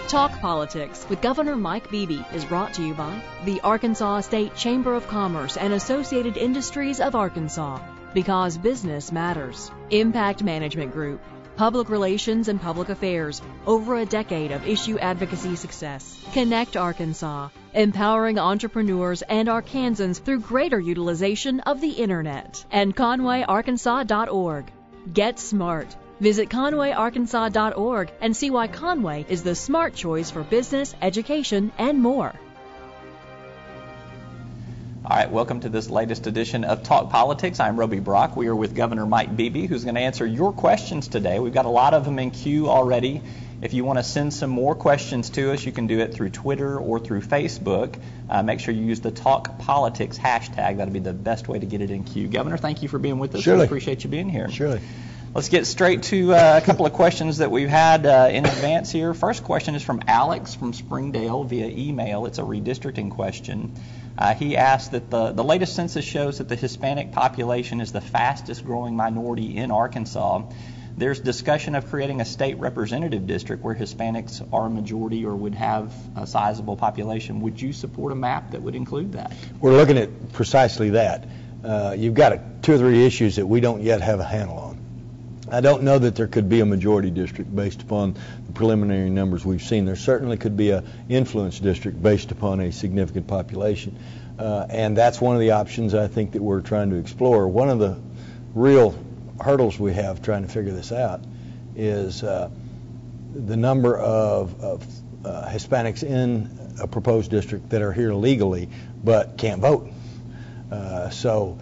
Talk Politics with Governor Mike Beebe is brought to you by the Arkansas State Chamber of Commerce and Associated Industries of Arkansas, because business matters. Impact Management Group, Public Relations and Public Affairs, over a decade of issue advocacy success. Connect Arkansas, empowering entrepreneurs and Arkansans through greater utilization of the Internet. And ConwayArkansas.org. Get smart. Visit ConwayArkansas.org and see why Conway is the smart choice for business, education, and more. All right, welcome to this latest edition of Talk Politics. I'm Roby Brock. We are with Governor Mike Beebe, who's going to answer your questions today. We've got a lot of them in queue already. If you want to send some more questions to us, you can do it through Twitter or through Facebook. Make sure you use the Talk Politics hashtag. That'll be the best way to get it in queue. Governor, thank you for being with us. Surely. We appreciate you being here. Surely. Let's get straight to a couple of questions that we've had in advance here. First question is from Alex from Springdale via email. It's a redistricting question. He asked that the latest census shows that the Hispanic population is the fastest growing minority in Arkansas. There's discussion of creating a state representative district where Hispanics are a majority or would have a sizable population. Would you support a map that would include that? We're looking at precisely that. You've got two or three issues that we don't yet have a handle on. I don't know that there could be a majority district based upon the preliminary numbers we've seen. There certainly could be an influence district based upon a significant population. And that's one of the options I think that we're trying to explore. One of the real hurdles we have trying to figure this out is the number of Hispanics in a proposed district that are here legally but can't vote. So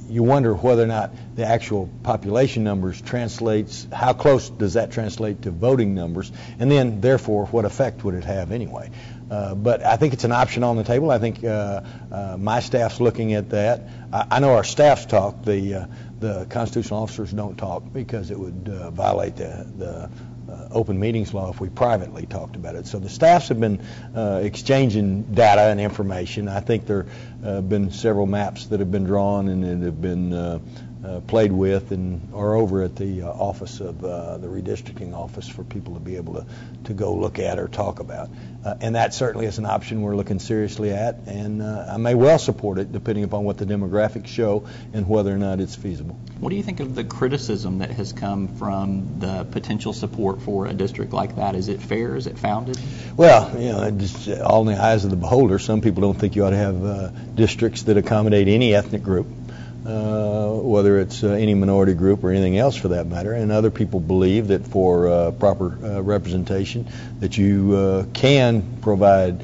you wonder whether or not the actual population numbers translates, how close does that translate to voting numbers, and then therefore what effect would it have anyway. But I think it's an option on the table. I think my staff's looking at that. I know our staffs talk. The constitutional officers don't talk because it would violate the open meetings law if we privately talked about it. So the staffs have been exchanging data and information. I think there have been several maps that have been drawn and that have been played with and are over at the office of the redistricting office for people to be able to go look at or talk about. And that certainly is an option we're looking seriously at, and I may well support it depending upon what the demographics show and whether or not it's feasible. What do you think of the criticism that has come from the potential support for a district like that? Is it fair? Is it founded? Well, just all in the eyes of the beholder. Some people don't think you ought to have districts that accommodate any ethnic group. Whether it's any minority group or anything else for that matter, and other people believe that for proper representation that you can provide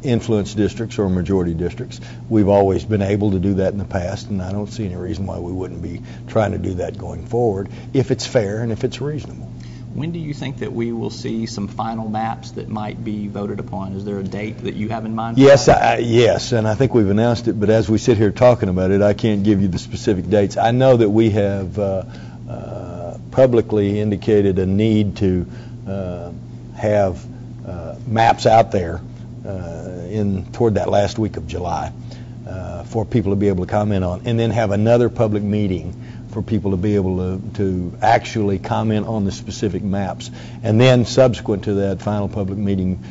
influence districts or majority districts. We've always been able to do that in the past, and I don't see any reason why we wouldn't be trying to do that going forward if it's fair and if it's reasonable. When do you think that we will see some final maps that might be voted upon? Is there a date that you have in mind? Yes, yes, and I think we've announced it, but as we sit here talking about it, I can't give you the specific dates. I know that we have publicly indicated a need to have maps out there toward that last week of July for people to be able to comment on, and then have another public meeting for people to be able to actually comment on the specific maps. And then subsequent to that final public meeting,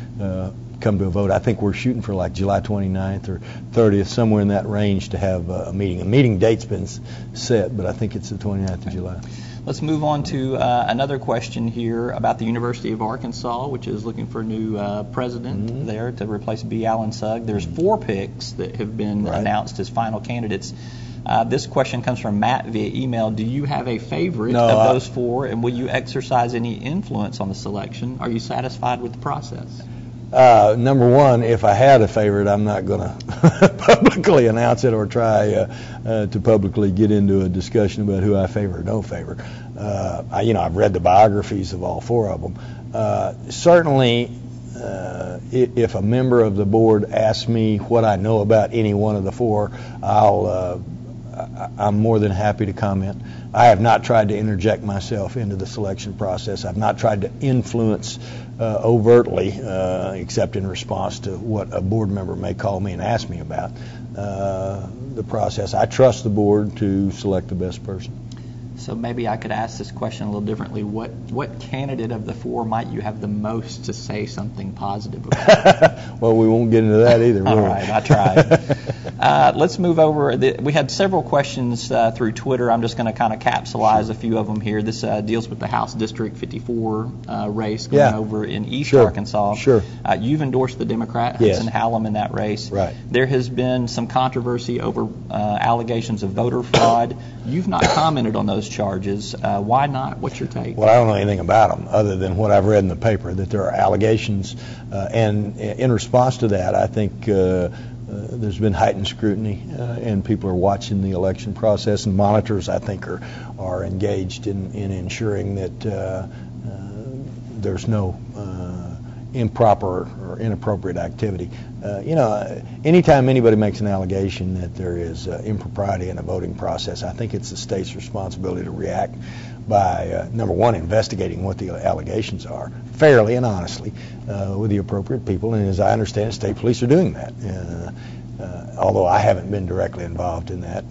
come to a vote. I think we're shooting for like July 29th or 30th, somewhere in that range, to have a meeting. A meeting date's been set, but I think it's the 29th of July. Let's move on to another question here about the University of Arkansas, which is looking for a new president there to replace B. Allen Sugg. There's 4 picks that have been announced as final candidates. This question comes from Matt via email. Do you have a favorite of those 4, and will you exercise any influence on the selection? Are you satisfied with the process? Number one, if I had a favorite, I'm not going to publicly announce it or try to publicly get into a discussion about who I favor or don't favor. I've read the biographies of all 4 of them. Certainly, if a member of the board asks me what I know about any one of the 4, I'm more than happy to comment. I have not tried to interject myself into the selection process. I've not tried to influence overtly, except in response to what a board member may call me and ask me about the process. I trust the board to select the best person. So maybe I could ask this question a little differently. What candidate of the four might you have the most to say something positive about? Well, we won't get into that either. All right, I tried. Let's move over. We had several questions through Twitter. I'm just going to kind of capsulize a few of them here. This deals with the House District 54 race going over in East Arkansas. Sure. You've endorsed the Democrat, Hudson Hallam, in that race. Right. There has been some controversy over allegations of voter fraud. You've not commented on those charges. Why not? What's your take? Well, I don't know anything about them other than what I've read in the paper, that there are allegations. And in response to that, I think there's been heightened scrutiny, and people are watching the election process, and monitors, I think, are engaged in ensuring that there's no improper or inappropriate activity. Anytime anybody makes an allegation that there is impropriety in a voting process, I think it's the state's responsibility to react by, number one, investigating what the allegations are fairly and honestly with the appropriate people. And as I understand it, state police are doing that. Although I haven't been directly involved in that,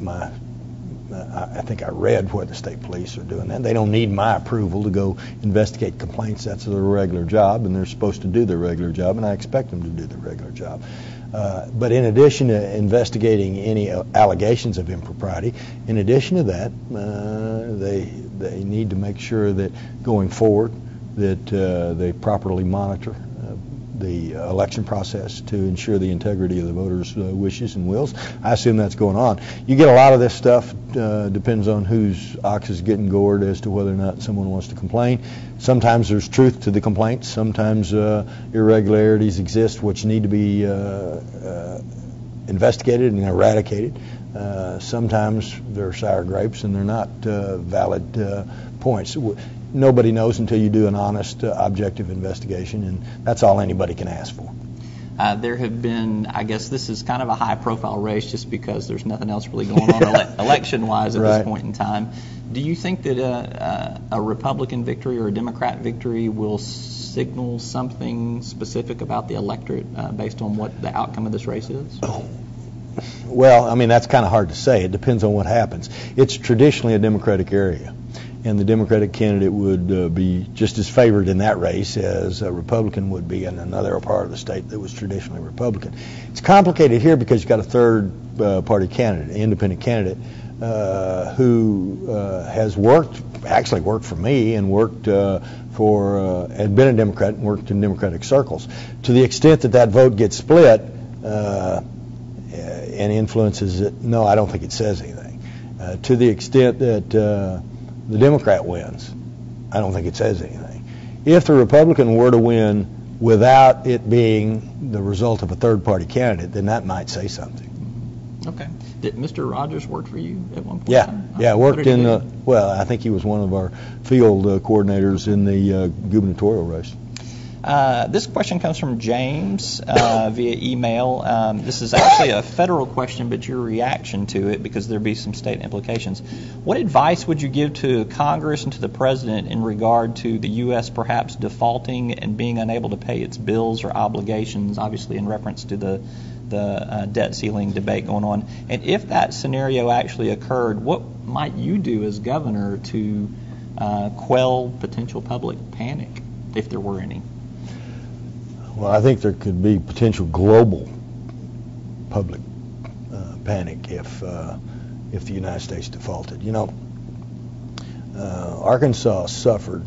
I think I read where the state police are doing that. They don't need my approval to go investigate complaints. That's their regular job, and they're supposed to do their regular job, and I expect them to do their regular job. But in addition to investigating any allegations of impropriety, in addition to that, they need to make sure that going forward that they properly monitor the election process to ensure the integrity of the voters' wishes and wills. I assume that's going on. You get a lot of this stuff, depends on whose ox is getting gored as to whether or not someone wants to complain. Sometimes there's truth to the complaints. Sometimes irregularities exist which need to be investigated and eradicated. Sometimes they're sour grapes and they're not valid points. Nobody knows until you do an honest, objective investigation, and that's all anybody can ask for. There have been, I guess this is kind of a high-profile race just because there's nothing else really going on election-wise at this point in time. Do you think that a Republican victory or a Democrat victory will signal something specific about the electorate based on what the outcome of this race is? Well, I mean, that's kind of hard to say. It depends on what happens. It's traditionally a Democratic area, and the Democratic candidate would be just as favored in that race as a Republican would be in another part of the state that was traditionally Republican. It's complicated here because you've got a third-party candidate, an independent candidate, who has worked for me and worked had been a Democrat and worked in Democratic circles. To the extent that that vote gets split and influences it, no, I don't think it says anything. To the extent that the Democrat wins, I don't think it says anything. If the Republican were to win without it being the result of a third-party candidate, then that might say something. Okay. Did Mr. Rogers work for you at one point? Yeah, worked in, I think he was one of our field coordinators in the gubernatorial race. This question comes from James via email. This is actually a federal question, but your reaction to it, because there'd be some state implications. What advice would you give to Congress and to the President in regard to the U.S. perhaps defaulting and being unable to pay its bills or obligations, obviously in reference to the debt ceiling debate going on? And if that scenario actually occurred, what might you do as governor to quell potential public panic, if there were any? Well, I think there could be potential global public panic if the United States defaulted. Arkansas suffered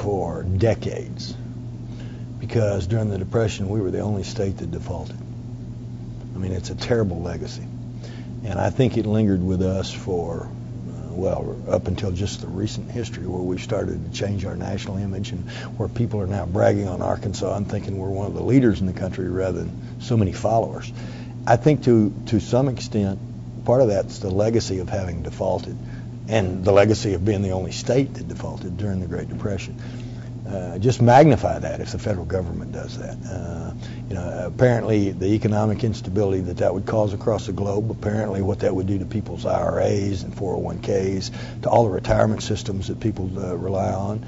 for decades because during the Depression we were the only state that defaulted. I mean, it's a terrible legacy, and I think it lingered with us for up until just the recent history, where we've started to change our national image and where people are now bragging on Arkansas and thinking we're one of the leaders in the country rather than so many followers. I think to some extent, part of that's the legacy of having defaulted and the legacy of being the only state that defaulted during the Great Depression. Just magnify that if the federal government does that. Apparently the economic instability that would cause across the globe, apparently what that would do to people's IRAs and 401ks, to all the retirement systems that people rely on,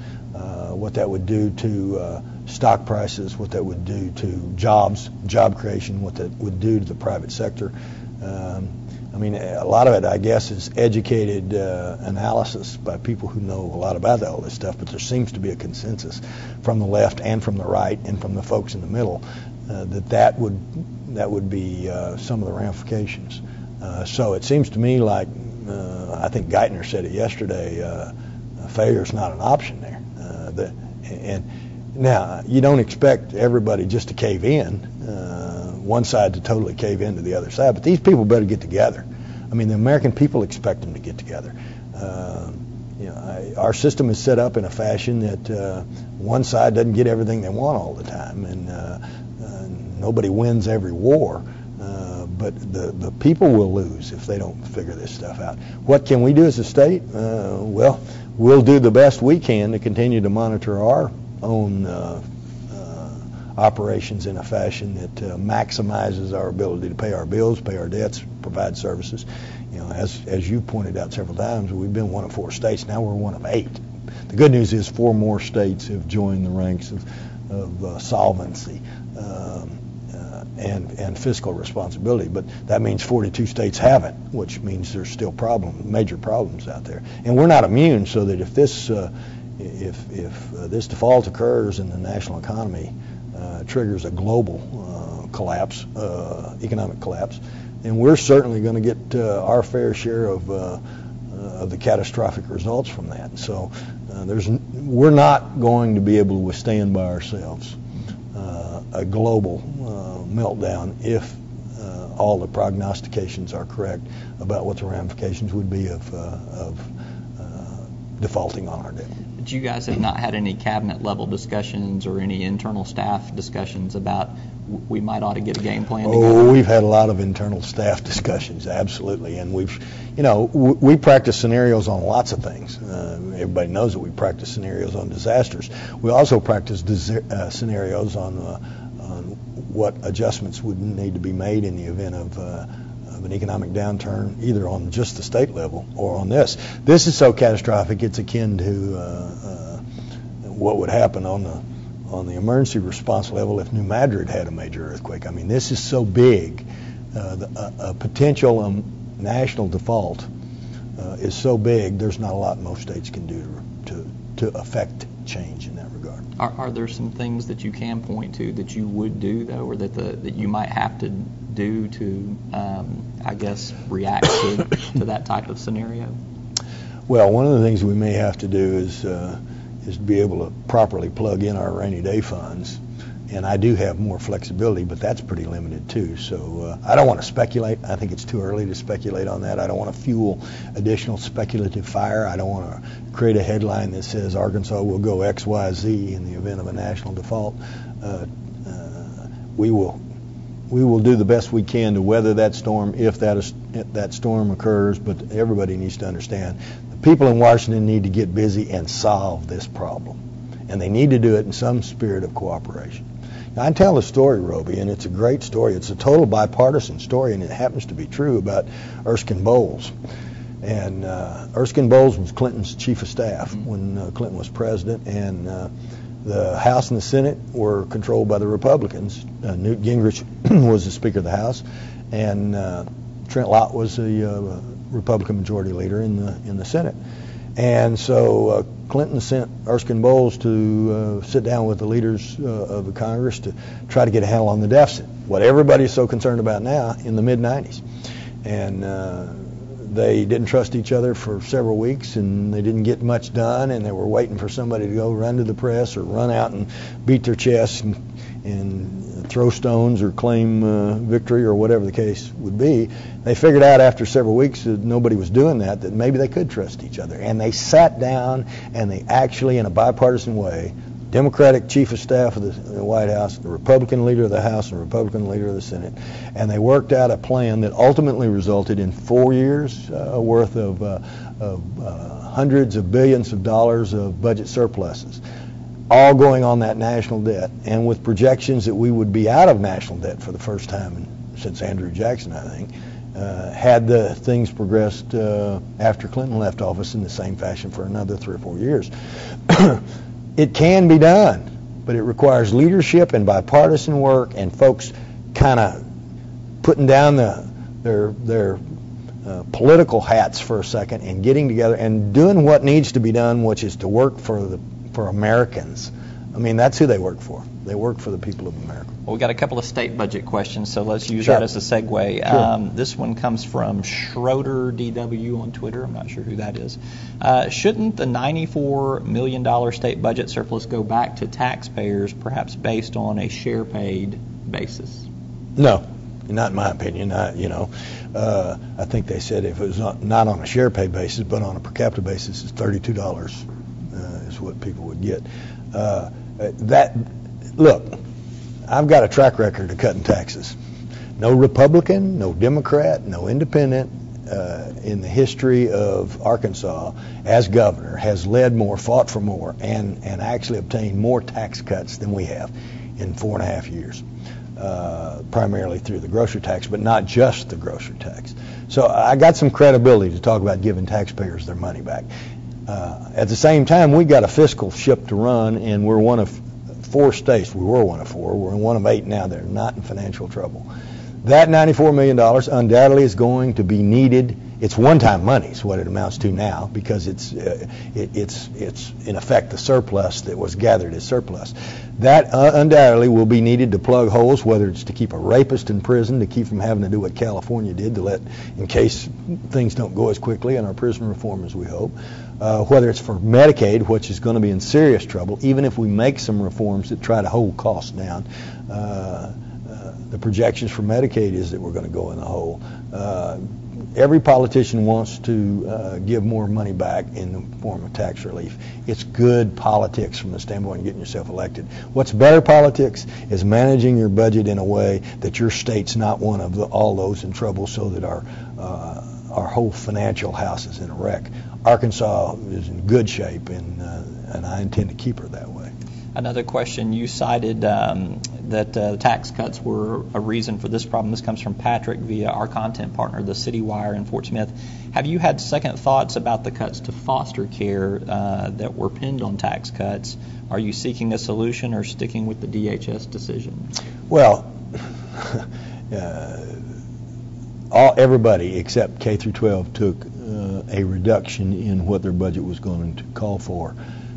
what that would do to stock prices, what that would do to job creation, what that would do to the private sector. I mean, a lot of it, I guess, is educated analysis by people who know a lot about all this stuff, but there seems to be a consensus from the left and from the right and from the folks in the middle that would be some of the ramifications. So it seems to me like, I think Geithner said it yesterday, failure is not an option there. And now, you don't expect everybody just to cave in, one side to totally cave into the other side, but these people better get together. I mean, the American people expect them to get together. Our system is set up in a fashion that one side doesn't get everything they want all the time, and nobody wins every war. But the people will lose if they don't figure this stuff out. What can we do as a state? Well, we'll do the best we can to continue to monitor our own operations in a fashion that maximizes our ability to pay our bills, pay our debts, provide services. As you pointed out several times, we've been one of 4 states. Now we're one of 8. The good news is 4 more states have joined the ranks of solvency and fiscal responsibility. But that means 42 states haven't, which means there's still major problems out there. And we're not immune, so that if this default occurs in the national economy, triggers a global collapse, economic collapse, and we're certainly going to get our fair share of the catastrophic results from that. So we're not going to be able to withstand by ourselves a global meltdown if all the prognostications are correct about what the ramifications would be of defaulting on our debt. But you guys have not had any cabinet level discussions or any internal staff discussions about we might ought to get a game plan together? Oh, we've had a lot of internal staff discussions, absolutely, and we practice scenarios on lots of things. Everybody knows that we practice scenarios on disasters. We also practice scenarios on what adjustments would need to be made in the event of an economic downturn, either on just the state level or on this. This is so catastrophic, it's akin to what would happen on the emergency response level if New Madrid had a major earthquake. I mean, this is so big. A potential national default is so big, there's not a lot most states can do to affect change in that regard. Are there some things that you can point to that you would do, though, or that you might have to do to, react to that type of scenario? Well, one of the things we may have to do is to be able to properly plug in our rainy day funds. And I do have more flexibility, but that's pretty limited too. So I don't want to speculate. I think it's too early to speculate on that. I don't want to fuel additional speculative fire. I don't want to create a headline that says Arkansas will go X, Y, Z in the event of a national default. We will do the best we can to weather that storm if that storm occurs. But everybody needs to understand the people in Washington need to get busy and solve this problem, and they need to do it in some spirit of cooperation. Now, I tell a story, Roby, and it's a great story. It's a total bipartisan story, and it happens to be true about Erskine Bowles. And Erskine Bowles was Clinton's chief of staff when Clinton was president, and the House and the Senate were controlled by the Republicans. Newt Gingrich was the Speaker of the House, and Trent Lott was the Republican Majority Leader in the Senate. And so Clinton sent Erskine Bowles to sit down with the leaders of the Congress to try to get a handle on the deficit, what everybody's so concerned about now in the mid-'90s. And they didn't trust each other for several weeks, and they didn't get much done, and they were waiting for somebody to go run to the press or run out and beat their chests and throw stones or claim victory or whatever the case would be. They figured out after several weeks that nobody was doing that maybe they could trust each other. And they sat down and they actually, in a bipartisan way, Democratic chief of staff of the White House, the Republican leader of the House, and the Republican leader of the Senate, and they worked out a plan that ultimately resulted in 4 years worth of hundreds of billions of dollars of budget surpluses, all going on that national debt, and with projections that we would be out of national debt for the first time since Andrew Jackson, I think, had the things progressed after Clinton left office in the same fashion for another 3 or 4 years. It can be done, but it requires leadership and bipartisan work and folks kind of putting down their political hats for a second and getting together and doing what needs to be done, which is to work for Americans. I mean, that's who they work for. They work for the people of America. Well, we got a couple of state budget questions, so let's use Sure. that as a segue. Sure. This one comes from Schroeder DW on Twitter. I'm not sure who that is. Shouldn't the $94 million state budget surplus go back to taxpayers, perhaps based on a share-paid basis? No, not in my opinion. I think they said if it was not on a share-paid basis, but on a per capita basis, it's $32 is what people would get. Look, I've got a track record of cutting taxes. No Republican, no Democrat, no independent in the history of Arkansas as governor has led more, fought for more, and actually obtained more tax cuts than we have in 4.5 years, primarily through the grocery tax, but not just the grocery tax. So I got some credibility to talk about giving taxpayers their money back. At the same time, we got a fiscal ship to run, and we're one of 4 states. We were one of 4. We're in one of 8 now that are not in financial trouble. That $94 million undoubtedly is going to be needed. It's one-time money is what it amounts to now, because it's in effect the surplus that was gathered as surplus. That undoubtedly will be needed to plug holes, whether it's to keep a rapist in prison, to keep from having to do what California did, in case things don't go as quickly in our prison reform as we hope, whether it's for Medicaid, which is going to be in serious trouble, even if we make some reforms that try to hold costs down. The projections for Medicaid is that we're going to go in the hole. Every politician wants to give more money back in the form of tax relief. It's good politics from the standpoint of getting yourself elected. What's better politics is managing your budget in a way that your state's not one of all those in trouble, so that our whole financial house is in a wreck. Arkansas is in good shape, and I intend to keep her that way. Another question, you cited that tax cuts were a reason for this problem. This comes from Patrick via our content partner, the City Wire in Fort Smith. Have you had second thoughts about the cuts to foster care that were pinned on tax cuts? Are you seeking a solution or sticking with the DHS decision? Well, everybody except K through 12 took a reduction in what their budget was going to call for,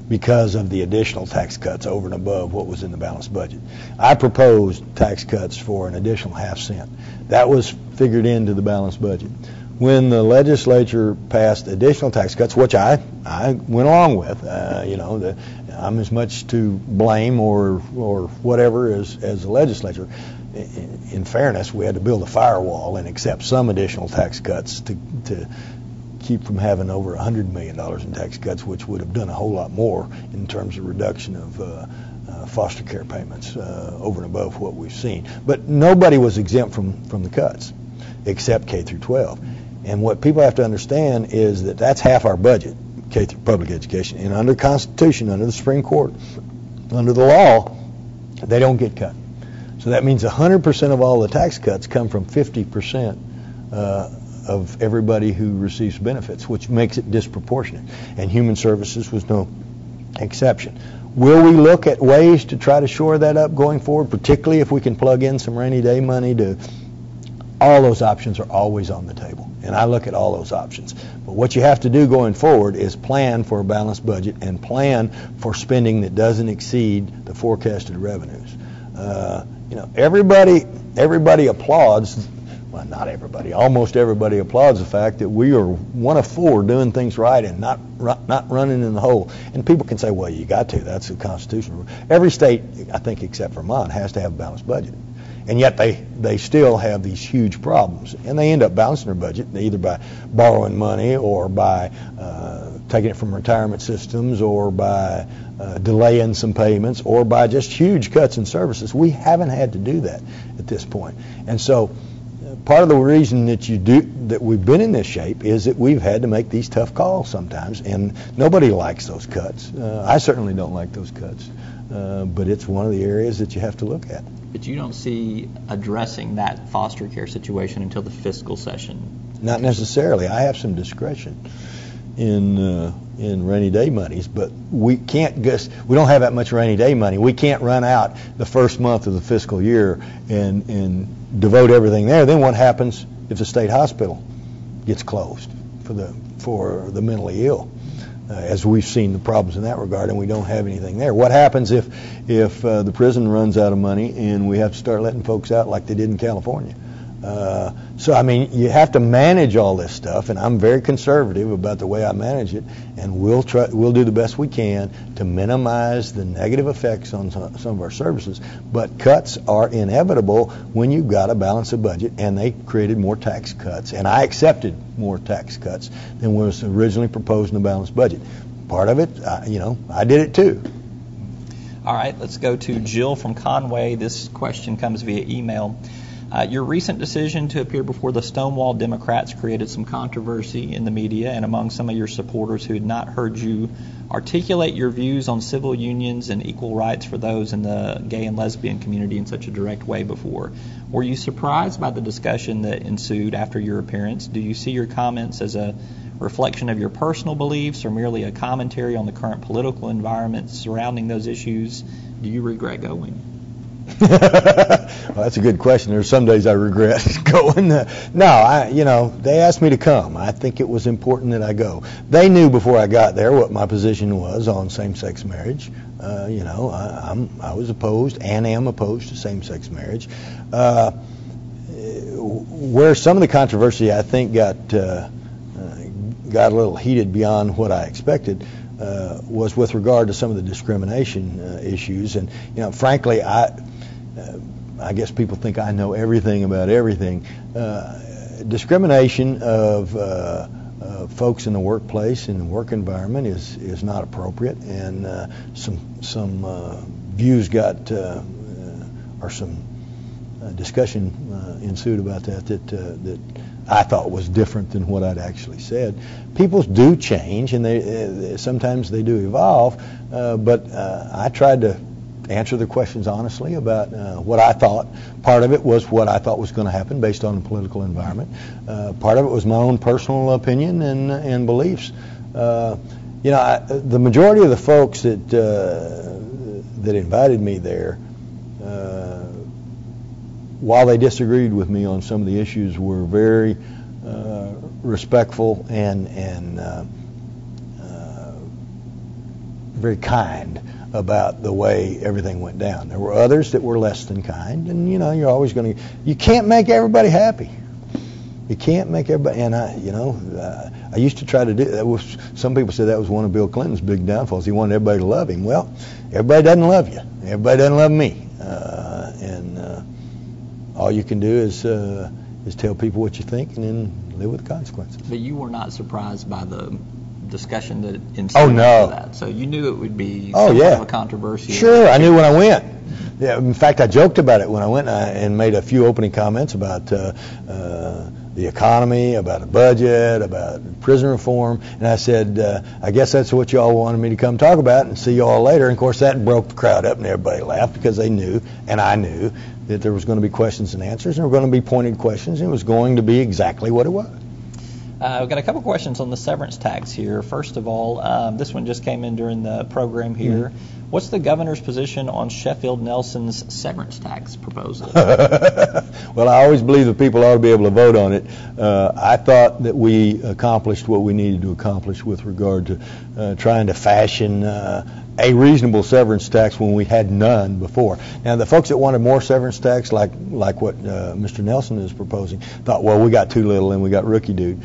because of the additional tax cuts over and above what was in the balanced budget. I proposed tax cuts for an additional 0.5 cent. That was figured into the balanced budget. When the legislature passed additional tax cuts, which I went along with, I'm as much to blame or whatever as the legislature. In fairness, we had to build a firewall and accept some additional tax cuts to keep from having over $100 million in tax cuts, which would have done a whole lot more in terms of reduction of foster care payments over and above what we've seen. But nobody was exempt from the cuts except K through 12. And what people have to understand is that that's half our budget, K through public education. And under the Constitution, under the Supreme Court, under the law, they don't get cut. So that means 100% of all the tax cuts come from 50% of everybody who receives benefits, which makes it disproportionate. And human services was no exception. Will we look at ways to try to shore that up going forward, particularly if we can plug in some rainy day money to... All those options are always on the table, and I look at all those options. But what you have to do going forward is plan for a balanced budget and plan for spending that doesn't exceed the forecasted revenues. Everybody applauds, well, not everybody, almost everybody applauds the fact that we are one of 4 doing things right and not running in the hole. And people can say, well, you got to. That's the Constitution. Every state, I think except Vermont, has to have a balanced budget. And yet they still have these huge problems. And they end up balancing their budget either by borrowing money or by taking it from retirement systems or by delaying some payments or by just huge cuts in services. We haven't had to do that at this point. And so part of the reason that we've been in this shape is that we've had to make these tough calls sometimes, and nobody likes those cuts. I certainly don't like those cuts, but it's one of the areas that you have to look at. But you don't see addressing that foster care situation until the fiscal session? Not necessarily. I have some discretion in rainy day monies, but we can't we don't have that much rainy day money. We can't run out the first month of the fiscal year and devote everything there. Then what happens if the state hospital gets closed for the mentally ill, as we've seen the problems in that regard, and we don't have anything there. What happens if the prison runs out of money and we have to start letting folks out like they did in California? So, I mean, you have to manage all this stuff, and I'm very conservative about the way I manage it, and we'll do the best we can to minimize the negative effects on some of our services. But cuts are inevitable when you've got a balanced budget, and they created more tax cuts, and I accepted more tax cuts than was originally proposed in the balanced budget. Part of it, I did it too. All right, let's go to Jill from Conway. This question comes via email. Your recent decision to appear before the Stonewall Democrats created some controversy in the media and among some of your supporters who had not heard you articulate your views on civil unions and equal rights for those in the gay and lesbian community in such a direct way before. Were you surprised by the discussion that ensued after your appearance? Do you see your comments as a reflection of your personal beliefs or merely a commentary on the current political environment surrounding those issues? Do you regret going? Well, that's a good question. There's some days I regret going. No, they asked me to come. I think it was important that I go. They knew before I got there what my position was on same-sex marriage. I was opposed and am opposed to same-sex marriage. Where some of the controversy, I think, got a little heated beyond what I expected was with regard to some of the discrimination issues. And, frankly, I guess people think I know everything about everything. Discrimination of folks in the workplace, in the work environment, is not appropriate, and some views got or some discussion ensued about that I thought was different than what I'd actually said. People do change, and they sometimes they do evolve, but I tried to answer the questions honestly about what I thought. Part of it was what I thought was going to happen based on the political environment. Part of it was my own personal opinion and beliefs. The majority of the folks that invited me there, while they disagreed with me on some of the issues, were very respectful and very kind about the way everything went down. There were others that were less than kind, and you're always you can't make everybody happy. You can't make everybody, and I used to try to do that. Some people said that was one of Bill Clinton's big downfalls. He wanted everybody to love him. Well, everybody doesn't love you. Everybody doesn't love me, all you can do is tell people what you think and then live with the consequences. But you were not surprised by the discussion that ensued after that. So you knew it would be somewhat of a controversy. Sure, I knew when I went. Yeah, in fact, I joked about it when I went and made a few opening comments about the economy, about the budget, about prison reform, and I said, I guess that's what y'all wanted me to come talk about, and see y'all later. And of course, that broke the crowd up, and everybody laughed because they knew, and I knew, that there was going to be questions and answers, and there were going to be pointed questions, and it was going to be exactly what it was. We've got a couple questions on the severance tax here. First of all, this one just came in during the program here. Mm-hmm. What's the governor's position on Sheffield Nelson's severance tax proposal? Well, I always believe that people ought to be able to vote on it. I thought that we accomplished what we needed to accomplish with regard to trying to fashion a reasonable severance tax when we had none before. Now, the folks that wanted more severance tax, like what Mr. Nelson is proposing, thought, well, we got too little and we got rookie dude.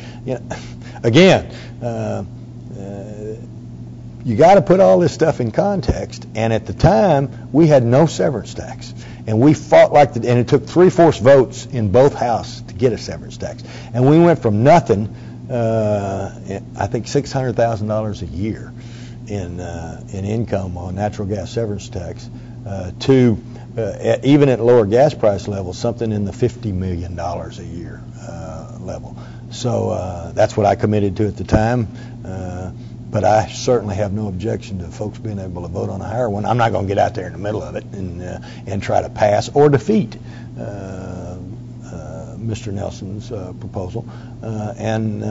Again, you got to put all this stuff in context. And at the time, we had no severance tax, and we fought and it took 3/4 votes in both houses to get a severance tax. And we went from nothing, I think $600,000 a year in income on natural gas severance tax, to even at lower gas price levels, something in the $50 million a year level. So that's what I committed to at the time. But I certainly have no objection to folks being able to vote on a higher one. I'm not going to get out there in the middle of it and try to pass or defeat Mr. Nelson's proposal. And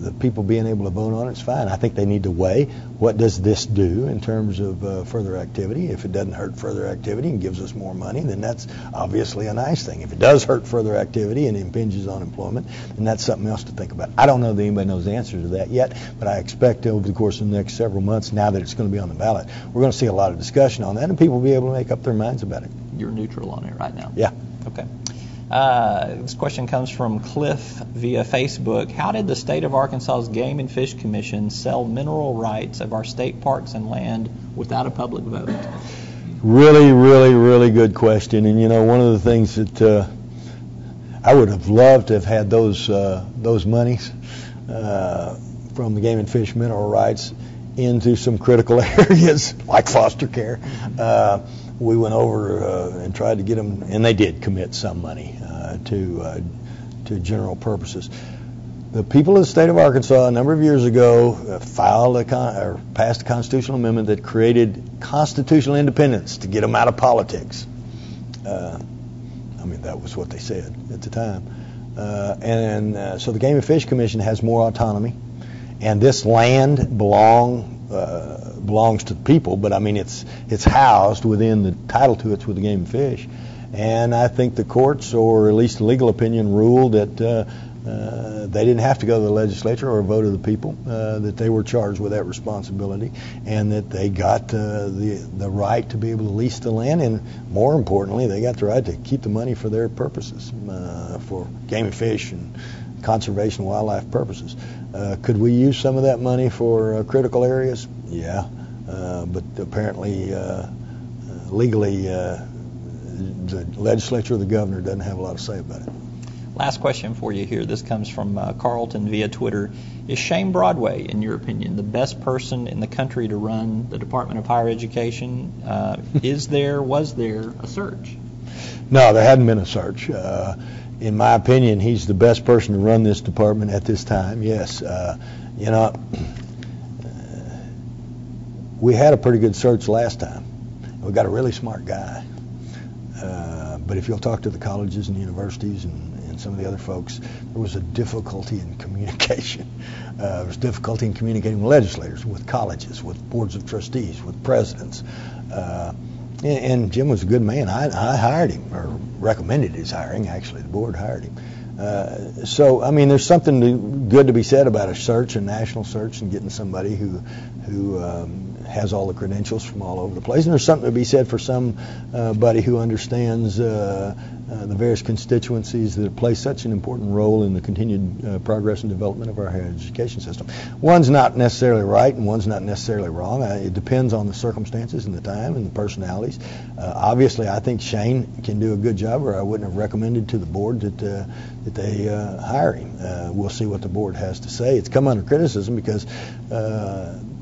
the people being able to vote on it's fine. I think they need to weigh what does this do in terms of further activity. If it doesn't hurt further activity and gives us more money, then that's obviously a nice thing. If it does hurt further activity and impinges on employment, then that's something else to think about. I don't know that anybody knows the answer to that yet, but I expect over the course of the next several months, now that it's going to be on the ballot, we're going to see a lot of discussion on that, and people will be able to make up their minds about it. You're neutral on it right now? Yeah. Okay. This question comes from Cliff via Facebook. How did the state of Arkansas's Game and Fish Commission sell mineral rights of our state parks and land without a public vote? Really, really, really good question. And, you know, one of the things that I would have loved to have had those monies from the Game and Fish mineral rights into some critical areas like foster care. We went over and tried to get them, and they did commit some money to general purposes. The people of the state of Arkansas a number of years ago passed a constitutional amendment that created constitutional independence to get them out of politics. I mean, that was what they said at the time. So the Game and Fish Commission has more autonomy, and this land belongs to the people, but I mean it's housed within the title to it's with the Game and Fish, and I think the courts, or at least the legal opinion, ruled that they didn't have to go to the legislature or a vote of the people, that they were charged with that responsibility, and that they got the right to be able to lease the land, and more importantly, they got the right to keep the money for their purposes, for game and fish and conservation and wildlife purposes. Could we use some of that money for critical areas? Yeah, but apparently legally the legislature or the governor doesn't have a lot to say about it. Last question for you here. This comes from Carlton via Twitter. Is Shane Broadway, in your opinion, the best person in the country to run the Department of Higher Education? Was there a search? No, there hadn't been a search. In my opinion, he's the best person to run this department at this time. Yes, we had a pretty good search last time. We got a really smart guy. But if you'll talk to the colleges and universities and some of the other folks, there was a difficulty in communication. There was difficulty in communicating with legislators, with colleges, with boards of trustees, with presidents. And Jim was a good man. I hired him, or recommended his hiring. Actually, the board hired him. So, I mean, there's something good to be said about a search, a national search, and getting somebody who has all the credentials from all over the place. And there's something to be said for somebody who understands the various constituencies that play such an important role in the continued progress and development of our higher education system. One's not necessarily right and one's not necessarily wrong. It depends on the circumstances and the time and the personalities. Obviously, I think Shane can do a good job, or I wouldn't have recommended to the board that they hire him. We'll see what the board has to say. It's come under criticism because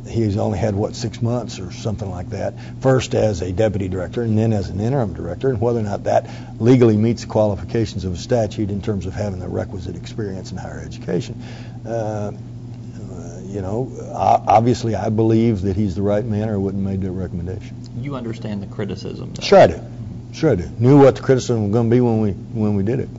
he's only had, 6 months or something like that, first as a deputy director and then as an interim director, and whether or not that legally meets the qualifications of a statute in terms of having the requisite experience in higher education. Obviously I believe that he's the right man, or I wouldn't have made that recommendation. You understand the criticism, though. Sure I do. Knew what the criticism was going to be when we did it.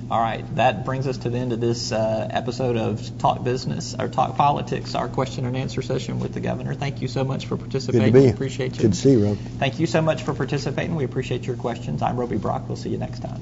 All right, that brings us to the end of this episode of Talk Business, or Talk Politics, our question and answer session with the governor. Thank you so much for participating. Good to be. We appreciate you. Good to see you, Rob. Thank you so much for participating. We appreciate your questions. I'm Roby Brock. We'll see you next time.